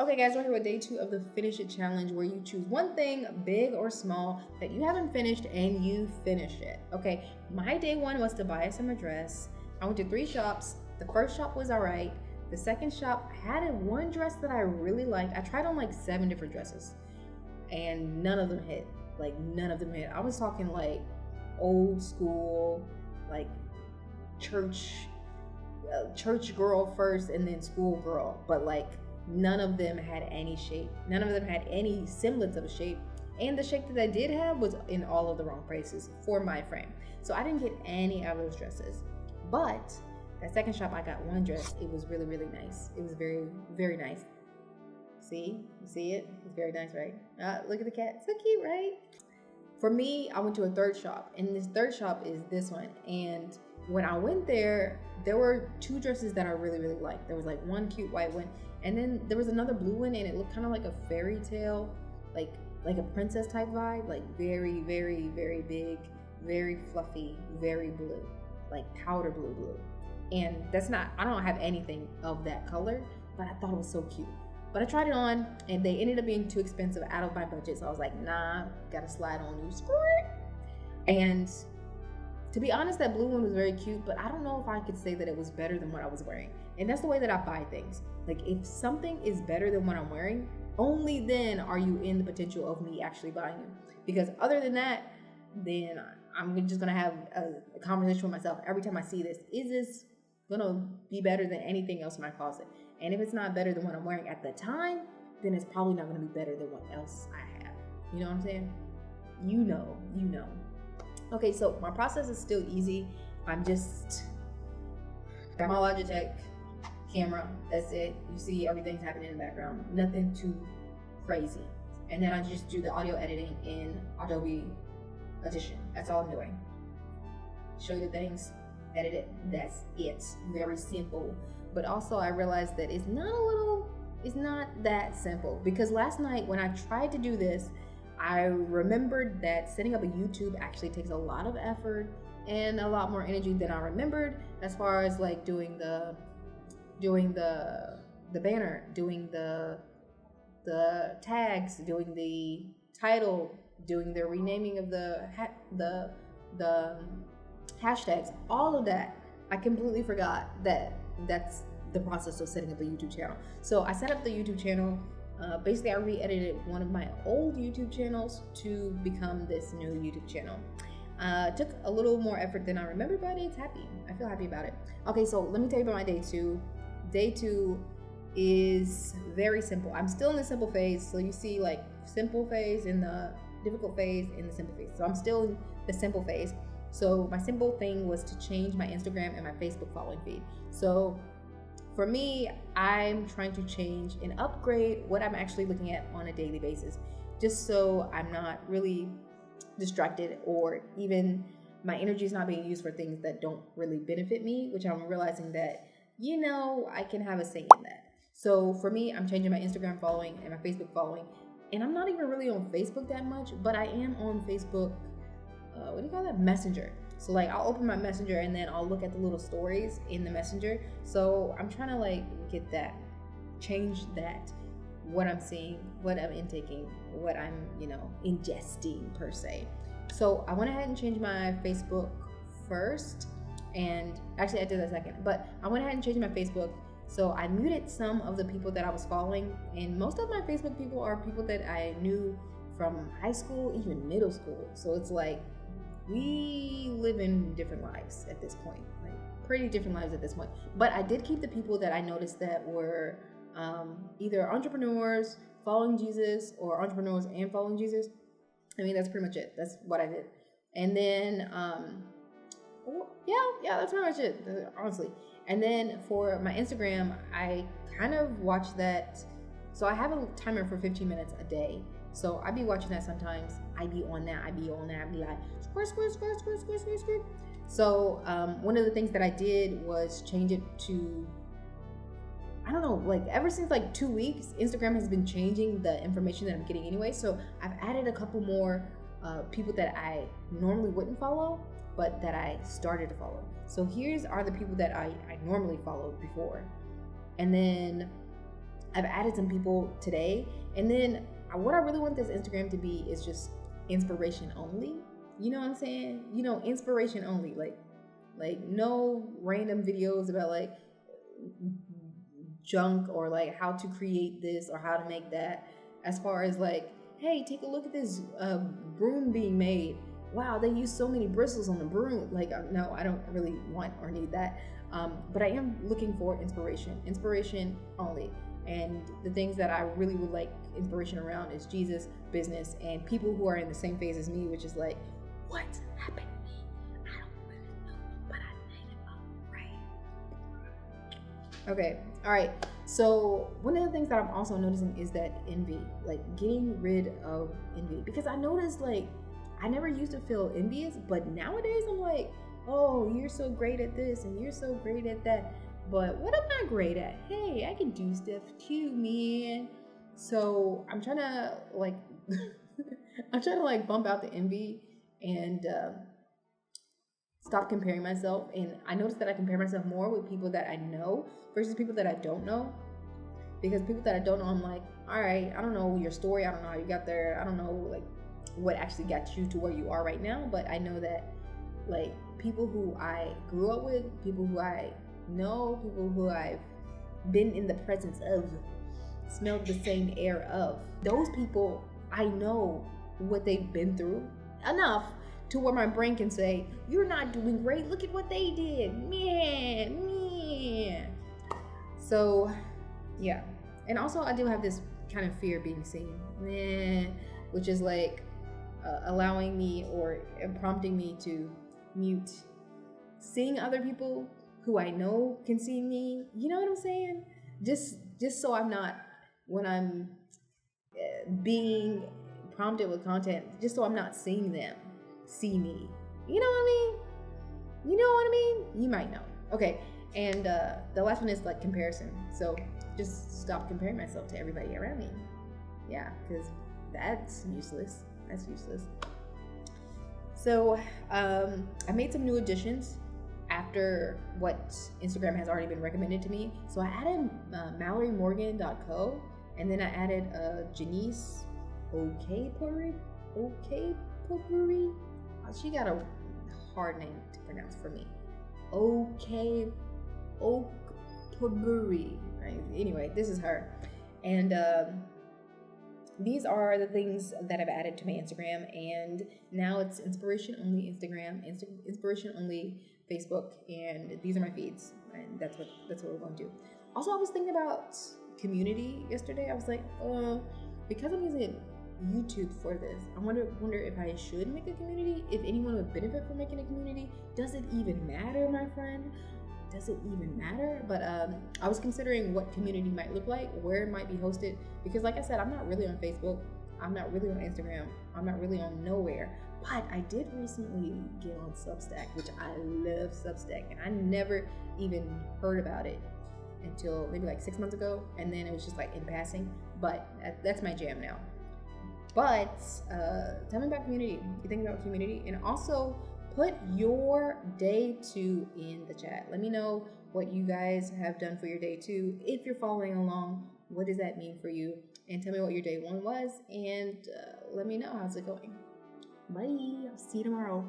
Okay guys, we're here with day 2 of the Finish It Challenge, where you choose one thing, big or small, that you haven't finished and you finish it. Okay, my day 1 was to buy a summer dress. I went to 3 shops. The first shop was alright. The second shop had one dress that I really liked. I tried on like 7 different dresses and none of them hit. Like none of them hit. I was talking like old school, like church girl first and then school girl, but like none of them had any shape. None of them had any semblance of a shape. And the shape that I did have was in all of the wrong places for my frame. So I didn't get any of those dresses. But that second shop, I got one dress. It was really, really nice. It was very, very nice. See? You see it? It's very nice, right? Look at the cat. So cute, right? For me, I went to a third shop. And this third shop is this one. And when I went there, there were 2 dresses that I really, really liked. There was like one cute white one, and then there was another blue one, and it looked kind of like a fairy tale, like a princess type vibe, like very, very, very big, very fluffy, very blue, like powder blue. And I don't have anything of that color, but I thought it was so cute. But I tried it on, and they ended up being too expensive, out of my budget. So I was like, nah, gotta slide on you, squirt. And to be honest, that blue one was very cute, but I don't know if I could say that it was better than what I was wearing. And that's the way that I buy things. Like, if something is better than what I'm wearing, only then are you in the potential of me actually buying it. Because other than that, then I'm just gonna have a conversation with myself every time I see this. Is this gonna be better than anything else in my closet? And if it's not better than what I'm wearing at the time, then it's probably not gonna be better than what else I have. You know what I'm saying? You know. Okay, so my process is still easy. I'm just got my Logitech camera. That's it. You see everything's happening in the background. Nothing too crazy. And then I just do the audio editing in Adobe Audition. That's all I'm doing. Show you the things, edit it. That's it. Very simple. But also I realized that it's not that simple, because last night when I tried to do this, I remembered that setting up a YouTube actually takes a lot of effort and a lot more energy than I remembered, as far as like doing the banner, doing the tags, doing the title, doing the renaming of the hashtags, all of that. I completely forgot that that's the process of setting up a YouTube channel. So I set up the YouTube channel. Basically, I re-edited one of my old YouTube channels to become this new YouTube channel. Took a little more effort than I remember, but it's happy. I feel happy about it. Okay, so let me tell you about my day 2. Day 2 is very simple. I'm still in the simple phase. So you see like simple phase, in the difficult phase, in the simple phase. So I'm still in the simple phase. So my simple thing was to change my Instagram and my Facebook following feed. So for me, I'm trying to change and upgrade what I'm actually looking at on a daily basis, just so I'm not really distracted, or even my energy is not being used for things that don't really benefit me, which I'm realizing that, I can have a say in that. So for me, I'm changing my Instagram following and my Facebook following, and I'm not even really on Facebook that much, but I am on Facebook, Messenger. So like I'll open my Messenger and then I'll look at the little stories in the Messenger. So I'm trying to like get that, change that, what I'm seeing, what I'm intaking, what I'm, ingesting per se. So I went ahead and changed my Facebook first, and actually I did that second, but I went ahead and changed my Facebook. So I muted some of the people that I was following, and most of my Facebook people are people that I knew from high school, even middle school. So it's like, we live in different lives at this point, like pretty different lives at this point. But I did keep the people that I noticed that were either entrepreneurs following Jesus, or entrepreneurs and following Jesus. I mean, that's pretty much it. That's what I did. And then, that's pretty much it, honestly. And then for my Instagram, I kind of watch that. So I have a timer for 15 minutes a day. So I be watching that sometimes. I be on that. I be like, squirt. So one of the things that I did was change it to, I don't know, like ever since like 2 weeks, Instagram has been changing the information that I'm getting anyway. So I've added a couple more people that I normally wouldn't follow, but that I started to follow. So here's are the people that I normally followed before. And then I've added some people today, and then what I really want this Instagram to be is just inspiration only. You know what I'm saying? You know, inspiration only. Like no random videos about like junk or like how to create this or how to make that. As far as like, hey, take a look at this broom being made. Wow, they use so many bristles on the broom. Like, no, I don't really want or need that. But I am looking for inspiration only. And the things that I really would like inspiration around is Jesus, business, and people who are in the same phase as me, which is like, what happened to me? I don't really know, but I made it up, right? Okay, all right. So one of the things that I'm also noticing is that envy, like getting rid of envy, because I noticed like I never used to feel envious, but nowadays I'm like, oh, you're so great at this and you're so great at that. But what am I great at? Hey, I can do stuff too, man. So I'm trying to like, I'm trying to like bump out the envy and stop comparing myself. And I noticed that I compare myself more with people that I know versus people that I don't know. Because people that I don't know, I'm like, all right, I don't know your story. I don't know how you got there. I don't know like what actually got you to where you are right now. But I know that like people who I grew up with, people who I know, people who I've been in the presence of, smelled the same air of, those people, I know what they've been through enough to where my brain can say, you're not doing great, look at what they did, man. So yeah, and also I do have this kind of fear of being seen, which is like allowing me or prompting me to mute seeing other people who I know can see me. You know what I'm saying? Just so I'm not, when I'm being prompted with content, just so I'm not seeing them see me. You know what I mean? You know what I mean? You might know. Okay, and the last one is like comparison. So just stop comparing myself to everybody around me. Yeah, because that's useless. That's useless. So I made some new additions after what Instagram has already been recommended to me. So I added MalloryMorgan.co, and then I added Janice Okpuri. She got a hard name to pronounce for me. Okpuri. Right? Anyway, this is her, and these are the things that I've added to my Instagram, and now it's inspiration only Instagram, inspiration only Facebook, and these are my feeds, and that's what we're going to do. Also, I was thinking about community yesterday. I was like, because I'm using YouTube for this, I wonder if I should make a community. If anyone would benefit from making a community, does it even matter, my friend? Does it even matter? But I was considering what community might look like, where it might be hosted, because like I said, I'm not really on Facebook, I'm not really on Instagram, I'm not really on nowhere. But I did recently get on Substack, which I love Substack, and I never even heard about it until maybe like 6 months ago, and then it was just like in passing. But that's my jam now. But tell me about community. What you think about community, and also put your day 2 in the chat. Let me know what you guys have done for your day 2. If you're following along, what does that mean for you? And tell me what your day 1 was, and let me know how's it going. Bye. I'll see you tomorrow.